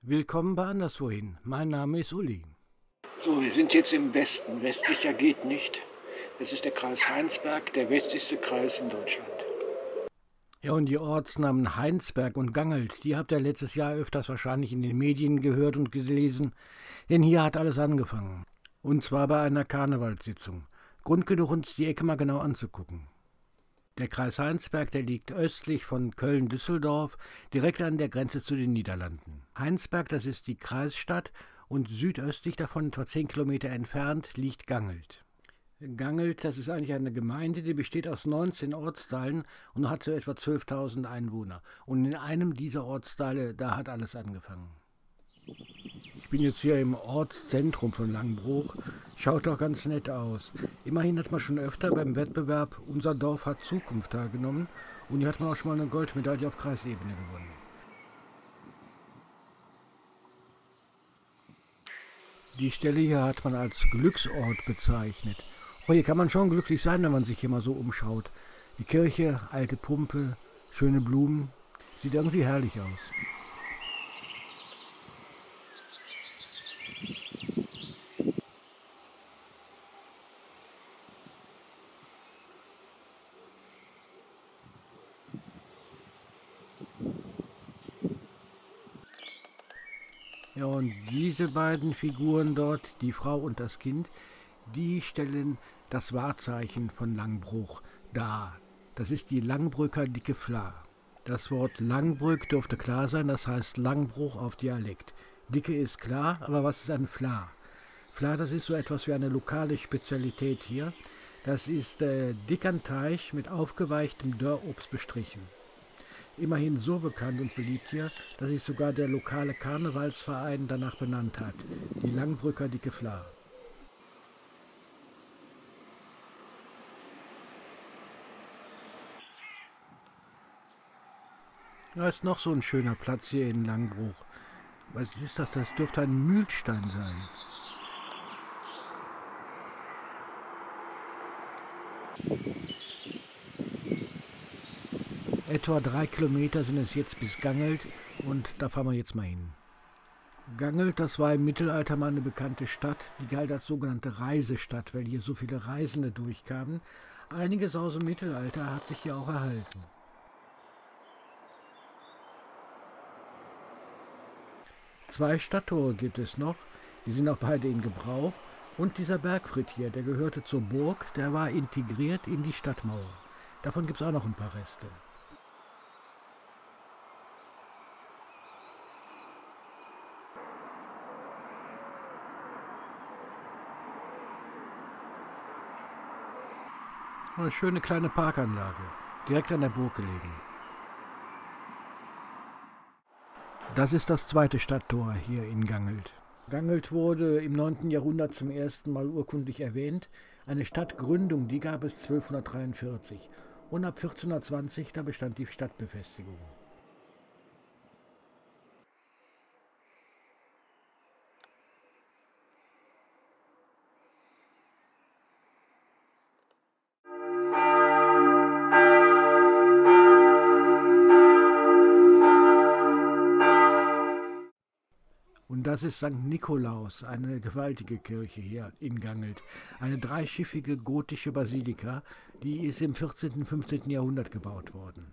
Willkommen bei Anderswohin. Mein Name ist Uli. So, wir sind jetzt im Westen. Westlicher geht nicht. Das ist der Kreis Heinsberg, der westlichste Kreis in Deutschland. Ja, und die Ortsnamen Heinsberg und Gangelt, die habt ihr letztes Jahr öfters wahrscheinlich in den Medien gehört und gelesen. Denn hier hat alles angefangen. Und zwar bei einer Karnevalssitzung. Grund genug, uns die Ecke mal genau anzugucken. Der Kreis Heinsberg, der liegt östlich von Köln-Düsseldorf, direkt an der Grenze zu den Niederlanden. Heinsberg, das ist die Kreisstadt, und südöstlich davon, etwa 10 Kilometer entfernt, liegt Gangelt. Gangelt, das ist eigentlich eine Gemeinde, die besteht aus 19 Ortsteilen und hat so etwa 12.000 Einwohner. Und in einem dieser Ortsteile, da hat alles angefangen. Ich bin jetzt hier im Ortszentrum von Langbruch. Schaut doch ganz nett aus. Immerhin hat man schon öfter beim Wettbewerb Unser Dorf hat Zukunft teilgenommen und hier hat man auch schon mal eine Goldmedaille auf Kreisebene gewonnen. Die Stelle hier hat man als Glücksort bezeichnet. Oh, hier kann man schon glücklich sein, wenn man sich hier mal so umschaut. Die Kirche, alte Pumpe, schöne Blumen, sieht irgendwie herrlich aus. Ja, und diese beiden Figuren dort, die Frau und das Kind, die stellen das Wahrzeichen von Langbruch dar. Das ist die Langbrücker dicke Vla. Das Wort Langbrück dürfte klar sein, das heißt Langbruch auf Dialekt. Dicke ist klar, aber was ist ein Vla? Vla, das ist so etwas wie eine lokale Spezialität hier. Das ist dicker Teig mit aufgeweichtem Dörrobst bestrichen. Immerhin so bekannt und beliebt hier, dass sich sogar der lokale Karnevalsverein danach benannt hat, die Langbrücker dicke Vla. Da ist noch so ein schöner Platz hier in Langbruch. Was ist das? Das dürfte ein Mühlstein sein. Etwa 3 Kilometer sind es jetzt bis Gangelt und da fahren wir jetzt mal hin. Gangelt, das war im Mittelalter mal eine bekannte Stadt, die galt als sogenannte Reisestadt, weil hier so viele Reisende durchkamen. Einiges aus dem Mittelalter hat sich hier auch erhalten. Zwei Stadttore gibt es noch, die sind auch beide in Gebrauch. Und dieser Bergfried hier, der gehörte zur Burg, der war integriert in die Stadtmauer. Davon gibt es auch noch ein paar Reste. Eine schöne kleine Parkanlage, direkt an der Burg gelegen. Das ist das zweite Stadttor hier in Gangelt. Gangelt wurde im 9. Jahrhundert zum ersten Mal urkundlich erwähnt. Eine Stadtgründung, die gab es 1243. Und ab 1420, da bestand die Stadtbefestigung. Und das ist St. Nikolaus, eine gewaltige Kirche hier in Gangelt. Eine dreischiffige gotische Basilika, die ist im 14. und 15. Jahrhundert gebaut worden.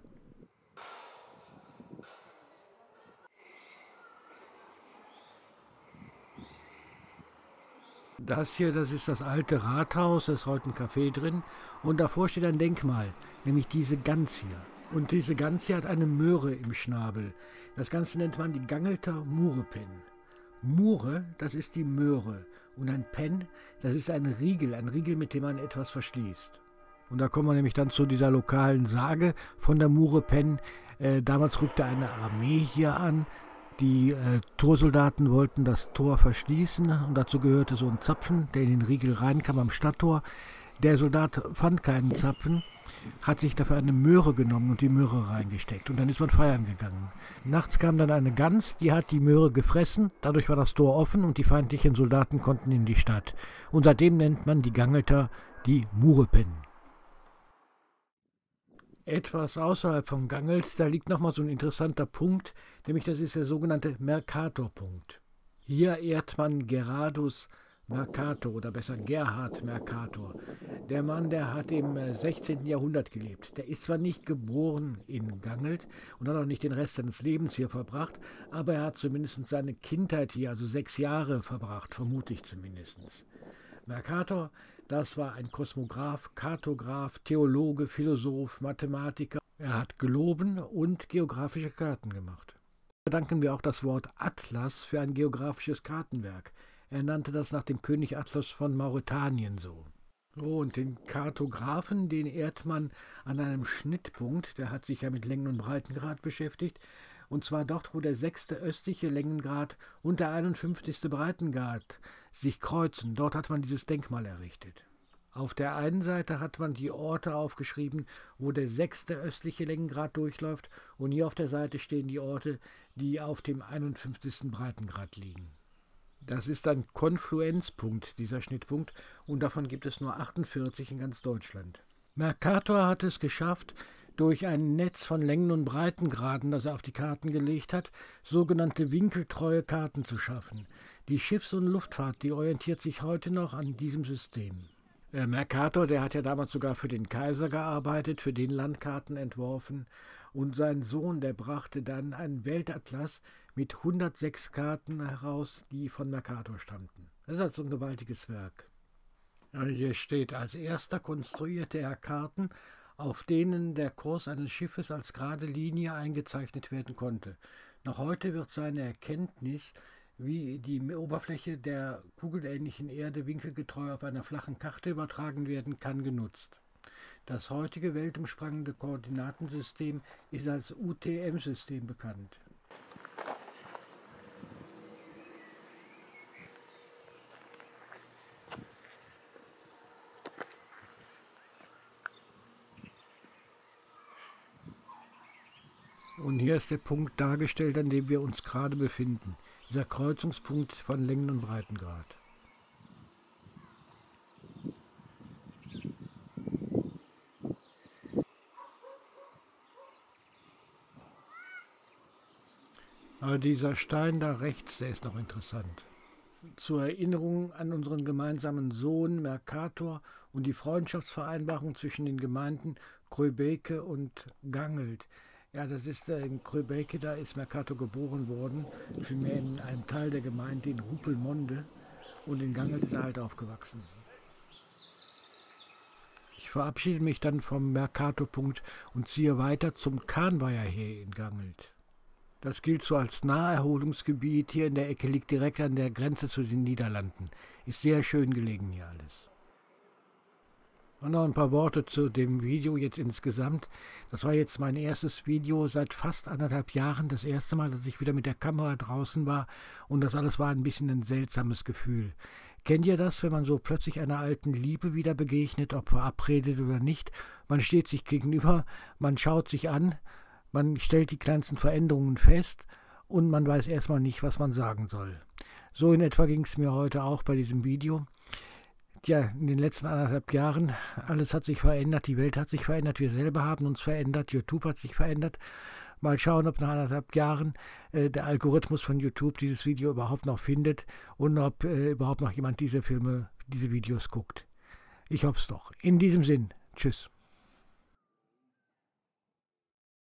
Das hier, das ist das alte Rathaus, da ist heute ein Café drin. Und davor steht ein Denkmal, nämlich diese Gans hier. Und diese Gans hier hat eine Möhre im Schnabel. Das Ganze nennt man die Gangelter Murepen. Mure, das ist die Möhre. Und ein Pen, das ist ein Riegel, mit dem man etwas verschließt. Und da kommen wir nämlich dann zu dieser lokalen Sage von der Murepen. Damals rückte eine Armee hier an. Die Torsoldaten wollten das Tor verschließen und dazu gehörte so ein Zapfen, der in den Riegel reinkam am Stadttor. Der Soldat fand keinen Zapfen, hat sich dafür eine Möhre genommen und die Möhre reingesteckt und dann ist man feiern gegangen. Nachts kam dann eine Gans, die hat die Möhre gefressen, dadurch war das Tor offen und die feindlichen Soldaten konnten in die Stadt. Und seitdem nennt man die Gangelter die Murepen. Etwas außerhalb von Gangelt, da liegt nochmal so ein interessanter Punkt, nämlich das ist der sogenannte Mercatorpunkt. Hier ehrt man Gerardus Mercator oder besser Gerhard Mercator. Der Mann, der hat im 16. Jahrhundert gelebt. Der ist zwar nicht geboren in Gangelt und hat auch nicht den Rest seines Lebens hier verbracht, aber er hat zumindest seine Kindheit hier, also 6 Jahre verbracht, vermute ich zumindest. Mercator, das war ein Kosmograph, Kartograph, Theologe, Philosoph, Mathematiker. Er hat Globen und geografische Karten gemacht. Verdanken wir auch das Wort Atlas für ein geografisches Kartenwerk. Er nannte das nach dem König Atlas von Mauretanien so. Und den Kartographen, den ehrt man an einem Schnittpunkt, der hat sich ja mit Längen- und Breitengrad beschäftigt, und zwar dort, wo der 6. östliche Längengrad und der 51. Breitengrad sich kreuzen. Dort hat man dieses Denkmal errichtet. Auf der einen Seite hat man die Orte aufgeschrieben, wo der 6. östliche Längengrad durchläuft, und hier auf der Seite stehen die Orte, die auf dem 51. Breitengrad liegen. Das ist ein Konfluenzpunkt, dieser Schnittpunkt, und davon gibt es nur 48 in ganz Deutschland. Mercator hat es geschafft, durch ein Netz von Längen- und Breitengraden, das er auf die Karten gelegt hat, sogenannte winkeltreue Karten zu schaffen. Die Schiffs- und Luftfahrt, die orientiert sich heute noch an diesem System. Mercator, der hat ja damals sogar für den Kaiser gearbeitet, für den Landkarten entworfen, und sein Sohn, der brachte dann einen Weltatlas mit 106 Karten heraus, die von Mercator stammten. Das ist also ein gewaltiges Werk. Hier steht, als erster konstruierte er Karten, auf denen der Kurs eines Schiffes als gerade Linie eingezeichnet werden konnte. Noch heute wird seine Erkenntnis, wie die Oberfläche der kugelähnlichen Erde winkelgetreu auf einer flachen Karte übertragen werden kann, genutzt. Das heutige weltumspannende Koordinatensystem ist als UTM-System bekannt. Und hier ist der Punkt dargestellt, an dem wir uns gerade befinden. Dieser Kreuzungspunkt von Längen- und Breitengrad. Aber dieser Stein da rechts, der ist noch interessant. Zur Erinnerung an unseren gemeinsamen Sohn Mercator und die Freundschaftsvereinbarung zwischen den Gemeinden Gröbeke und Gangelt. Ja, das ist in Gröbeke, da ist Mercator geboren worden, vielmehr in einem Teil der Gemeinde in Rupelmonde, und in Gangelt ist er halt aufgewachsen. Ich verabschiede mich dann vom Mercatorpunkt und ziehe weiter zum Kahnweiher hier in Gangelt. Das gilt so als Naherholungsgebiet. Hier in der Ecke, liegt direkt an der Grenze zu den Niederlanden. Ist sehr schön gelegen hier alles. Und noch ein paar Worte zu dem Video jetzt insgesamt. Das war jetzt mein erstes Video seit fast 1,5 Jahren. Das erste Mal, dass ich wieder mit der Kamera draußen war. Und das alles war ein bisschen ein seltsames Gefühl. Kennt ihr das, wenn man so plötzlich einer alten Liebe wieder begegnet, ob verabredet oder nicht? Man steht sich gegenüber, man schaut sich an, man stellt die kleinsten Veränderungen fest und man weiß erstmal nicht, was man sagen soll. So in etwa ging es mir heute auch bei diesem Video. Ja, in den letzten 1,5 Jahren, alles hat sich verändert, die Welt hat sich verändert, wir selber haben uns verändert, YouTube hat sich verändert. Mal schauen, ob nach 1,5 Jahren der Algorithmus von YouTube dieses Video überhaupt noch findet und ob überhaupt noch jemand diese Videos guckt. Ich hoffe es doch. In diesem Sinn, tschüss.